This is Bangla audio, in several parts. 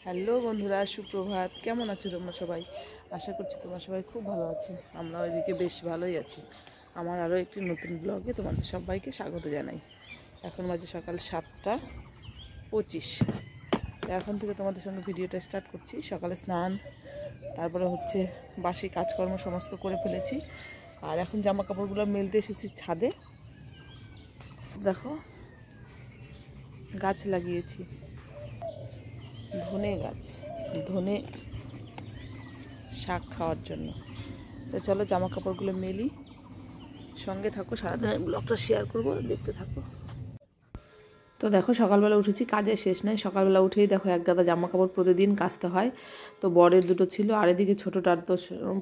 হ্যালো বন্ধুরা, সুপ্রভাত। কেমন আছো তোমরা সবাই? আশা করছি তোমরা সবাই খুব ভালো আছো। আমরা ওইদিকে বেশ ভালোই আছি। আমার আরও একটি নতুন ব্লগে তোমাদের সবাইকে স্বাগত জানাই। এখন বাজে সকাল 7:25। এখন থেকে তোমাদের সঙ্গে ভিডিওটা স্টার্ট করছি। সকালে স্নান, তারপরে হচ্ছে বাসি কাজকর্ম সমস্ত করে ফেলেছি। আর এখন জামা কাপড়গুলো মেলতে এসেছি ছাদে। দেখো, গাছ লাগিয়েছি, ধনে গাছ, ধনে শাক খাওয়ার জন্য। তো চলো জামা কাপড়গুলো মেলি, সঙ্গে থাকো, সারাদিনের ব্লগটা শেয়ার করবো, দেখতে থাকো। তো দেখো, সকালবেলা উঠেছি, কাজের শেষ নেই। সকালবেলা উঠেই দেখো এক গাদা জামা কাপড় প্রতিদিন কাচতে হয়। তো বরের দুটো ছিল, আর এদিকে ছোটোটার তো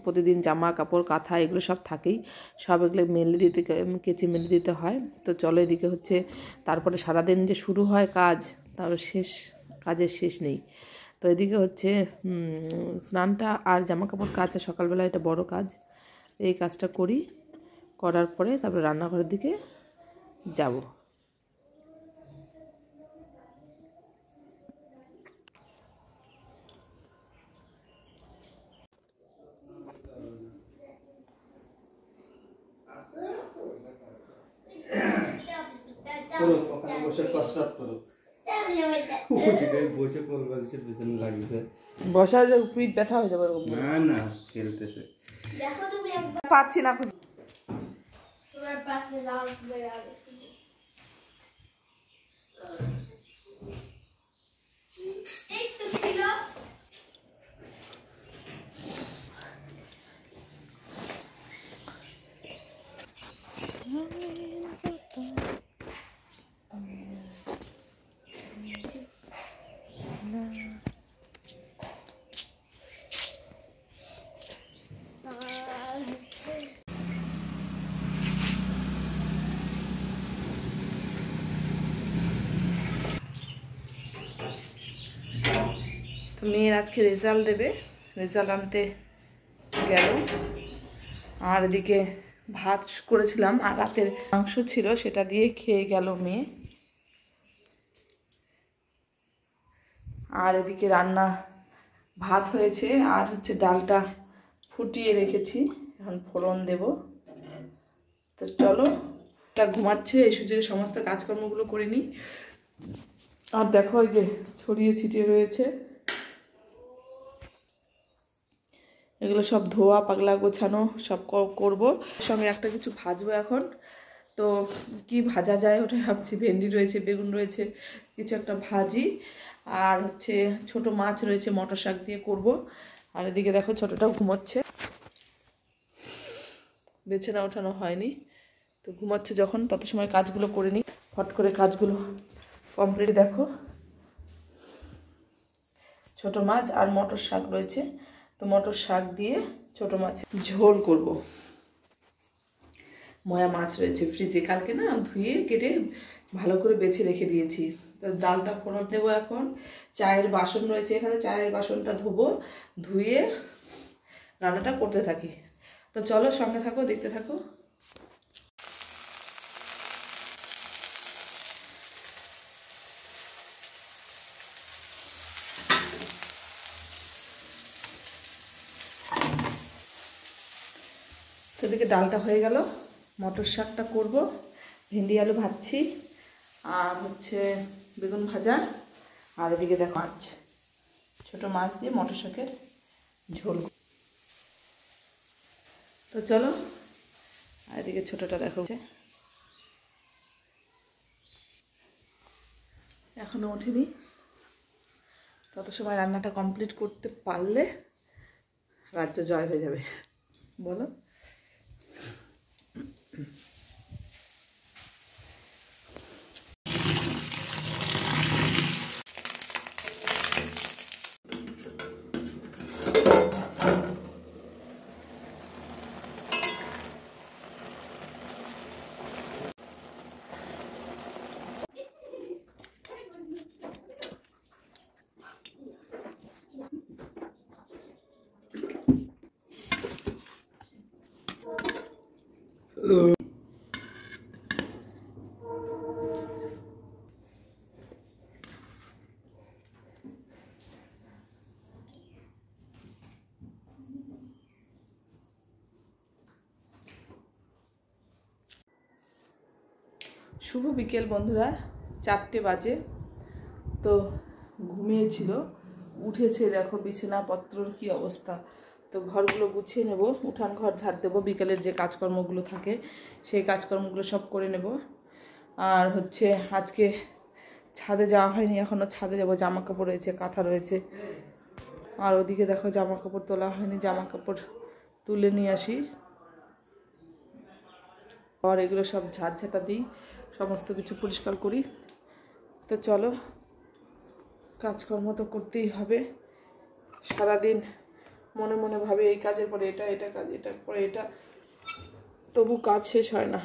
প্রতিদিন জামা কাপড় কাঁথা এগুলো সব থাকেই। সব এগুলো মেলে দিতে, কেচে মেলে দিতে হয়। তো চলো, এদিকে হচ্ছে তারপরে সারাদিন যে শুরু হয় কাজ, তার কাজের শেষ নেই। তো এদিকে হচ্ছে স্নানটা আর জামা কাপড় কাচা সকালবেলা, এটা বড় কাজ। এই কাজটা করার পরে তারপরে রান্নাঘরের দিকে যাব। করো, ওখানে বসে কসরত করো। বসে করবে পিছনে লাগিয়েছে। বসার পিঠ ব্যথা হয়ে যাবে। না না, খেলতেছে। পাচ্ছি না। তো মেয়ের আজকে রেজাল্ট দেবে, রেজাল্ট আনতে গেল। আর এদিকে ভাত করেছিলাম, আর রাতের মাংস ছিল, সেটা দিয়ে খেয়ে গেল মেয়ে। আর এদিকে রান্না ভাত হয়েছে, আর হচ্ছে ডালটা ফুটিয়ে রেখেছি, এখন ফোড়ন দেব। তো চলো, তা ঘুমাচ্ছে, এই সুযোগে সমস্ত কাজকর্মগুলো করে নিই। আর দেখো, এই যে ছড়িয়ে ছিটিয়ে রয়েছে, এগুলো সব ধোয়া পাগলা গোছানো সব করবো। সঙ্গে একটা কিছু ভাজবো এখন। তো কি ভাজা যায় ওটা ভাবছি। ভেন্ডি রয়েছে, বেগুন রয়েছে, কিছু একটা ভাজি। আর হচ্ছে ছোট মাছ রয়েছে, মটর শাক দিয়ে করব। আর এদিকে দেখো, ছোটটাও ঘুমোচ্ছে, বেছে না ওঠানো হয়নি। তো ঘুমাচ্ছে যখন, তত সময় কাজগুলো করে নিই, ফট করে কাজগুলো কমপ্লিট। দেখো, ছোট মাছ আর মটর শাক রয়েছে। তো মটর শাক দিয়ে ছোট মাছ ঝোল করব। ময়া মাছ রয়েছে ফ্রিজে, কালকে না ধুয়ে কেটে ভালো করে বেছে রেখে দিয়েছি। তো ডালটা ফোড়ন দেবো এখন। চায়ের বাসন রয়েছে এখানে, চায়ের বাসনটা ধোবো, ধুয়ে রান্নাটা করতে থাকি। তো চলো, সঙ্গে থাকো, দেখতে থাকো। তো এদিকে ডালটা হয়ে গেল, মটর শাকটা করব, ভেন্ডি আলু ভাজছি, আর হচ্ছে বেগুন ভাজা। আর এদিকে দেখো মাছ, ছোটো মাছ দিয়ে মটর শাকের ঝোল। তো চলো, আর এদিকে ছোটোটা দেখো এখনও ওঠেনি। তত সময় রান্নাটা কমপ্লিট করতে পারলে রাজ্য জয় হয়ে যাবে, বলো। শুভ বিকেল বন্ধুরা, 4টে বাজে। তো ঘুমিয়েছিল, উঠেছে, দেখো বিছানাপত্রর কি অবস্থা। তো ঘরগুলো গুছিয়ে নেব, উঠান ঘর ঝাড় দেবো, বিকেলের যে কাজকর্মগুলো থাকে সেই কাজকর্মগুলো সব করে নেব। আর হচ্ছে আজকে ছাদে যাওয়া হয়নি, এখনও ছাদে যাবো, জামা কাপড় রয়েছে, কাঁথা রয়েছে। আর ওদিকে দেখো জামা কাপড় তোলা হয়নি, জামা কাপড় তুলে নিয়ে আসি। আর এগুলো সব ঝাড়ঝাঁটা দিই, সমস্ত কিছু পরিষ্কার করি। তো চলো, কাজকর্ম তো করতেই হবে। সারাদিন মনে মনে ভাবে এই কাজের পরে এটা, এটা কাজ, এটার পরে এটা, তবু কাজ শেষ হয় না।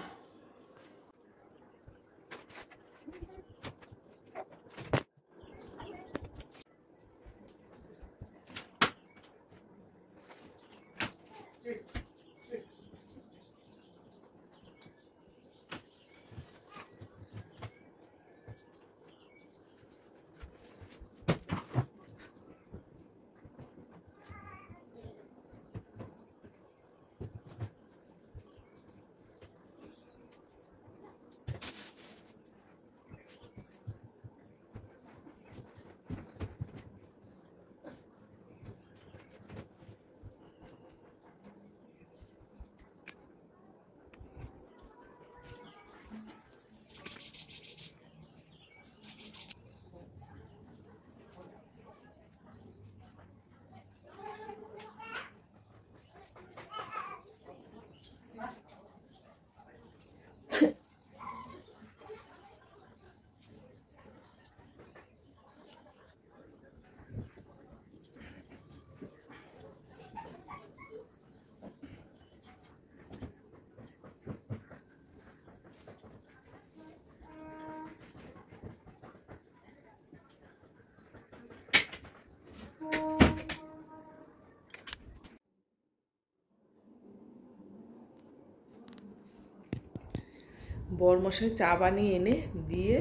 বরমশাই চা বানিয়ে এনে দিয়ে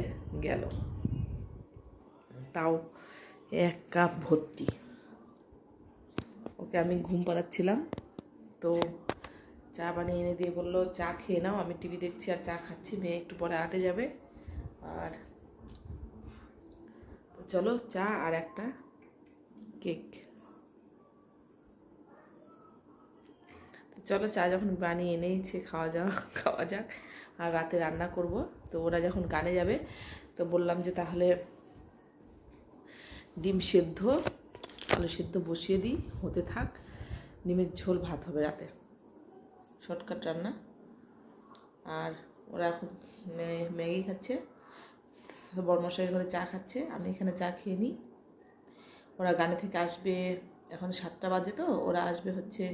গেল, তাও 1 কাপ ভর্তি। ওকে আমি ঘুম পাড়াচ্ছিলাম, তো চা বানিয়ে এনে দিয়ে বললো চা খেয়ে নাও। আমি টিভি দেখছি আর চা খাচ্ছি, মেয়ে একটু পরে আটে যাবে। আর তো চলো, চা আর একটা কেক। চলো, চা যখন বানিয়ে এনেইছে, খাওয়া যাক। আর রাতে রান্না করব। তো ওরা যখন গানে যাবে, তো বললাম যে তাহলে ডিম সেদ্ধ, আলু সেদ্ধ বসিয়ে দিই, হতে থাক। ডিমের ঝোল ভাত হবে রাতে, শর্টকাট রান্না। আর ওরা এখন ম্যাগি খাচ্ছে, বড়মশাইয়ের ঘরে চা খাচ্ছে, আমি এখানে চা খেয়ে নিই। ওরা গানে থেকে আসবে, এখন 7টা বাজে, তো ওরা আসবে হচ্ছে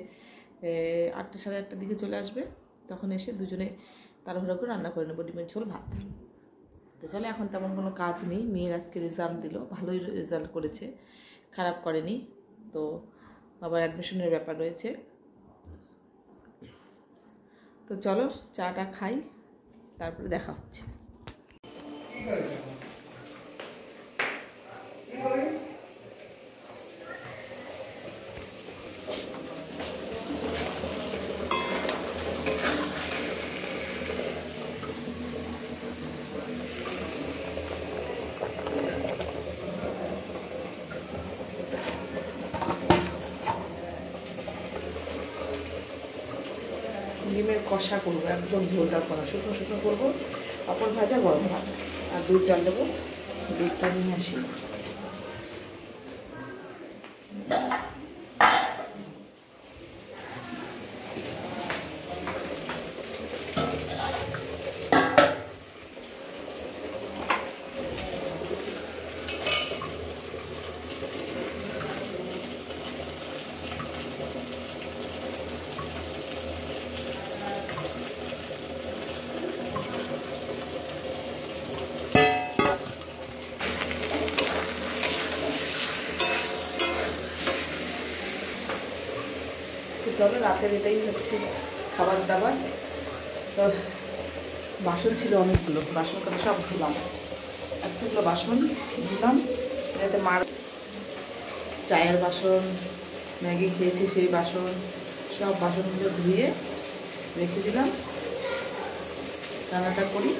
8টা সাড়ে 8টার দিকে চলে আসবে। তখন এসে দুজনে তাড়াহুড়ো করে রান্না করে নেবো ডিমের ঝোল ভাত। তো চলে, এখন তেমন কোনো কাজ নেই। মেয়ের আজকে রেজাল্ট দিল, ভালোই রেজাল্ট করেছে, খারাপ করেনি। তো আবার অ্যাডমিশনের ব্যাপার রয়েছে। তো চলো, চাটা খাই, তারপরে দেখা হচ্ছে। ডিমের কষা করবো, একদম ঝোলটা করা, শুকনো শুকনো করবো। পাঁপড় ভাজা, গরম ভাত, আর দুধ চাল দেবো। দুধটা নিয়ে আসি। চলো, রাতের এটাই হচ্ছে খাবার দাবার। তো বাসন ছিল অনেকগুলো, বাসন করে সব ধুলাম, এতগুলো বাসন ধুলাম। যাতে মার চায়ের বাসন, ম্যাগি খেয়েছি সেই বাসন, সব বাসনগুলো ধুয়ে রেখে দিলাম। রান্নাটা করি।